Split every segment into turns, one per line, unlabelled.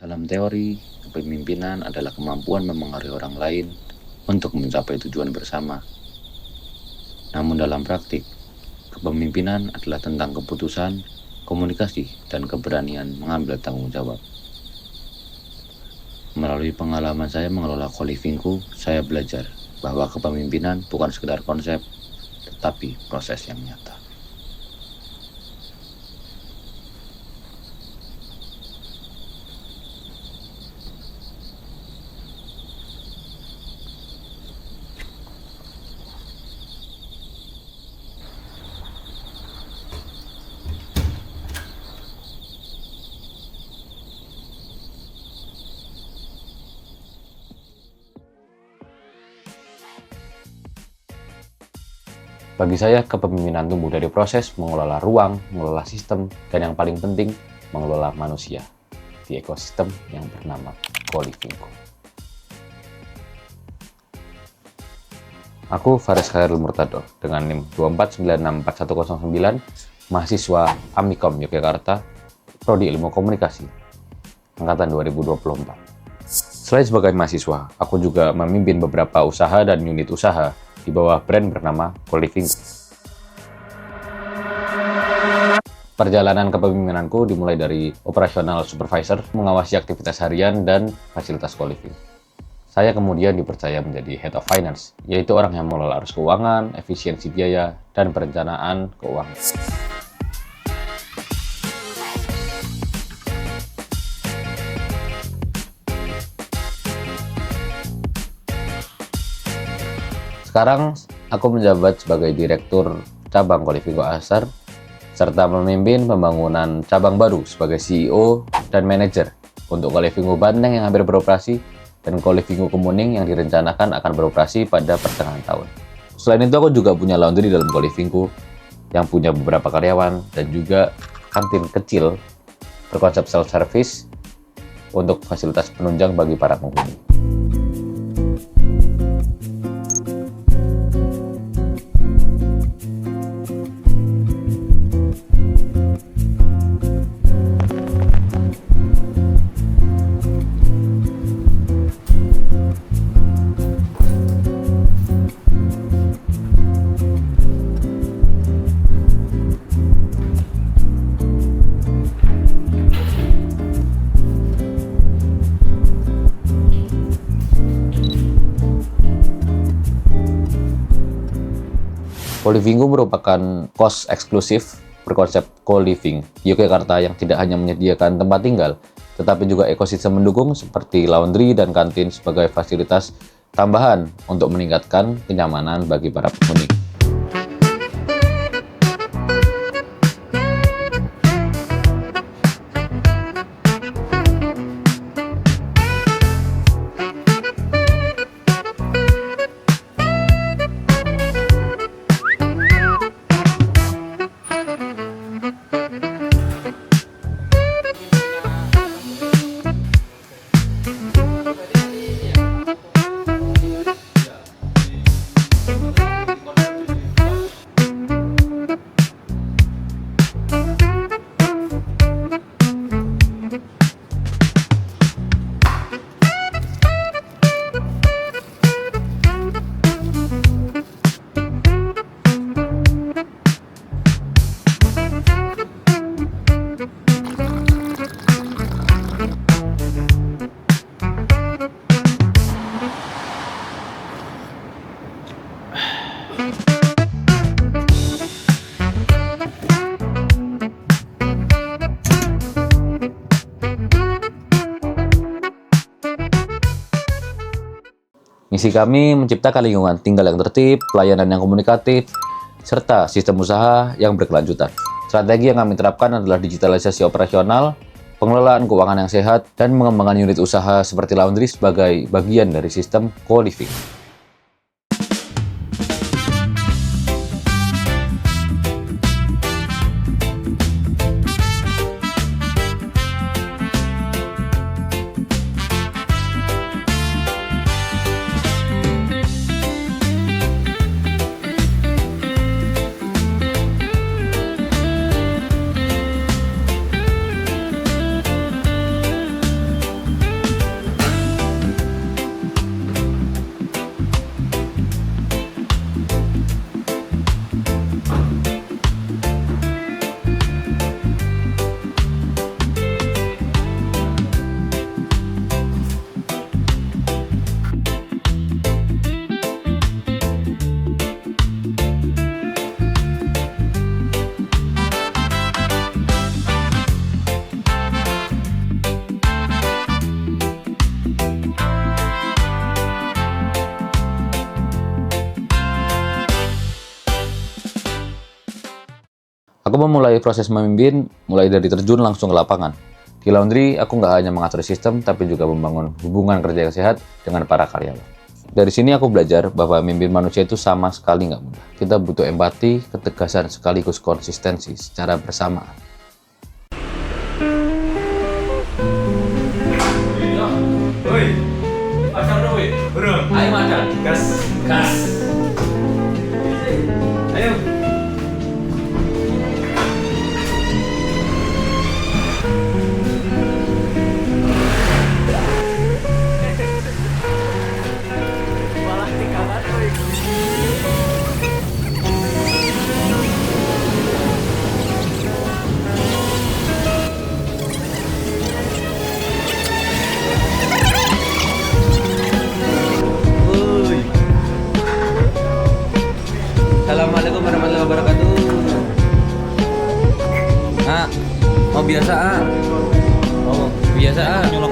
Dalam teori, kepemimpinan adalah kemampuan memengaruhi orang lain untuk mencapai tujuan bersama. Namun dalam praktik, kepemimpinan adalah tentang keputusan, komunikasi, dan keberanian mengambil tanggung jawab. Melalui pengalaman saya mengelola co-livingku, saya belajar bahwa kepemimpinan bukan sekedar konsep, tetapi proses yang nyata. Bagi saya, kepemimpinan tumbuh dari proses mengelola ruang, mengelola sistem, dan yang paling penting, mengelola manusia di ekosistem yang bernama co-livingku. Aku Faris Khairul Murtado dengan NIM 249641009, mahasiswa Amikom Yogyakarta, Prodi Ilmu Komunikasi, Angkatan 2024. Selain sebagai mahasiswa, aku juga memimpin beberapa usaha dan unit usaha di bawah brand bernama co-living. Perjalanan kepemimpinanku dimulai dari operasional supervisor, mengawasi aktivitas harian dan fasilitas co-living. Saya kemudian dipercaya menjadi Head of Finance, yaitu orang yang mengelola arus keuangan, efisiensi biaya, dan perencanaan keuangan. Sekarang, aku menjabat sebagai Direktur Cabang co-living Asar, serta memimpin pembangunan cabang baru sebagai CEO dan manajer untuk co-living Banteng yang hampir beroperasi dan co-living Kemuning yang direncanakan akan beroperasi pada pertengahan tahun. Selain itu, aku juga punya laundry dalam co-livingku yang punya beberapa karyawan dan juga kantin kecil berkonsep self-service untuk fasilitas penunjang bagi para penghuni. Co-livingku merupakan kos eksklusif berkonsep co-living di Yogyakarta yang tidak hanya menyediakan tempat tinggal, tetapi juga ekosistem mendukung seperti laundry dan kantin sebagai fasilitas tambahan untuk meningkatkan kenyamanan bagi para penghuni. Misi kami menciptakan lingkungan tinggal yang tertib, pelayanan yang komunikatif, serta sistem usaha yang berkelanjutan. Strategi yang kami terapkan adalah digitalisasi operasional, pengelolaan keuangan yang sehat, dan mengembangkan unit usaha seperti laundry sebagai bagian dari sistem co-living. Aku memulai proses memimpin mulai dari terjun langsung ke lapangan. Di laundry, aku nggak hanya mengatur sistem, tapi juga membangun hubungan kerja yang sehat dengan para karyawan. Dari sini aku belajar bahwa memimpin manusia itu sama sekali nggak mudah. Kita butuh empati, ketegasan, sekaligus konsistensi secara bersamaan.
Woi, macam mana woi? Burung. Ayo macam. Gas, gas. Ayo. Malah tinggalan woi.
Assalamualaikum warahmatullahi wabarakatuh. Mau biasa Mau biasa nyolok.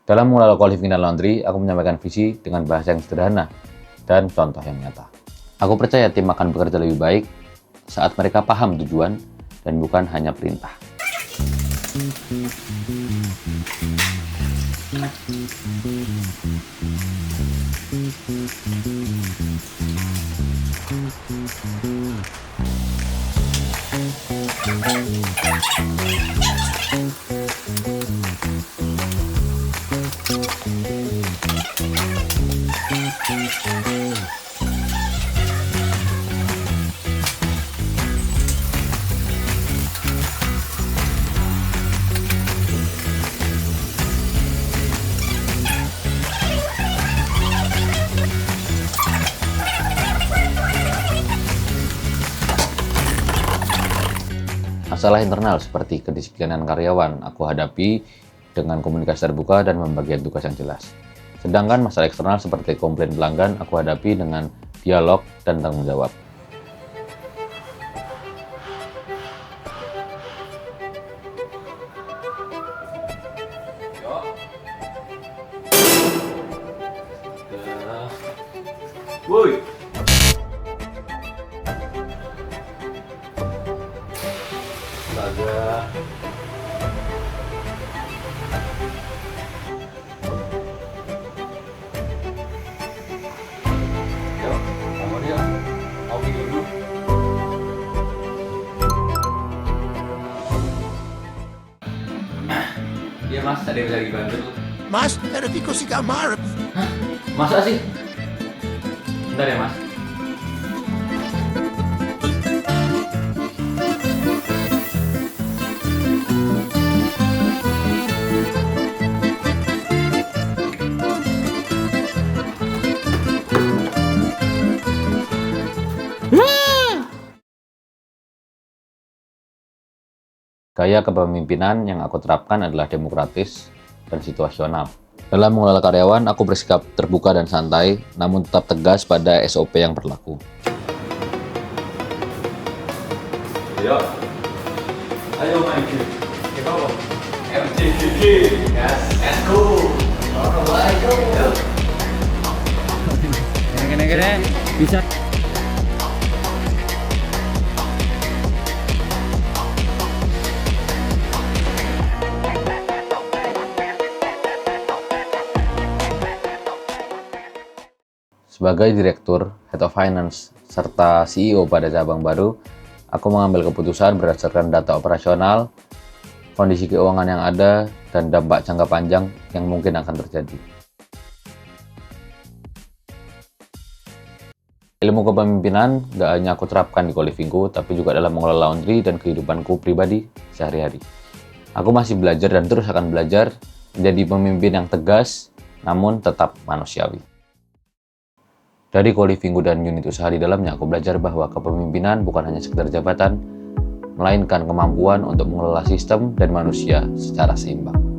Dalam mengelola co-living dan laundry, aku menyampaikan visi dengan bahasa yang sederhana dan contoh yang nyata. Aku percaya tim akan bekerja lebih baik saat mereka paham tujuan dan bukan hanya perintah. Masalah internal seperti kedisiplinan karyawan aku hadapi dengan komunikasi terbuka dan pembagian tugas yang jelas. Sedangkan masalah eksternal seperti komplain pelanggan aku hadapi dengan dialog dan tanggung jawab.
Woi. Astaga. Yuk, bangun yuk. Mau dulu. Iya mas, ada yang bisa dibantu?
Mas, verifico si kamar.
Masa sih? Bentar ya mas.
Gaya kepemimpinan yang aku terapkan adalah demokratis dan situasional. Dalam mengelola karyawan, aku bersikap terbuka dan santai, namun tetap tegas pada SOP yang berlaku.
Yo. Ayo main game. Game apa? MTGG. Yes, let's go. Alright, go.
Gini bisa.
Sebagai Direktur, Head of Finance, serta CEO pada cabang baru, aku mengambil keputusan berdasarkan data operasional, kondisi keuangan yang ada, dan dampak jangka panjang yang mungkin akan terjadi. Ilmu kepemimpinan gak hanya aku terapkan di co-livingku, tapi juga dalam mengelola laundry dan kehidupanku pribadi sehari-hari. Aku masih belajar dan terus akan belajar menjadi pemimpin yang tegas, namun tetap manusiawi. Dari co-livingku dan unit usaha di dalamnya, aku belajar bahwa kepemimpinan bukan hanya sekedar jabatan, melainkan kemampuan untuk mengelola sistem dan manusia secara seimbang.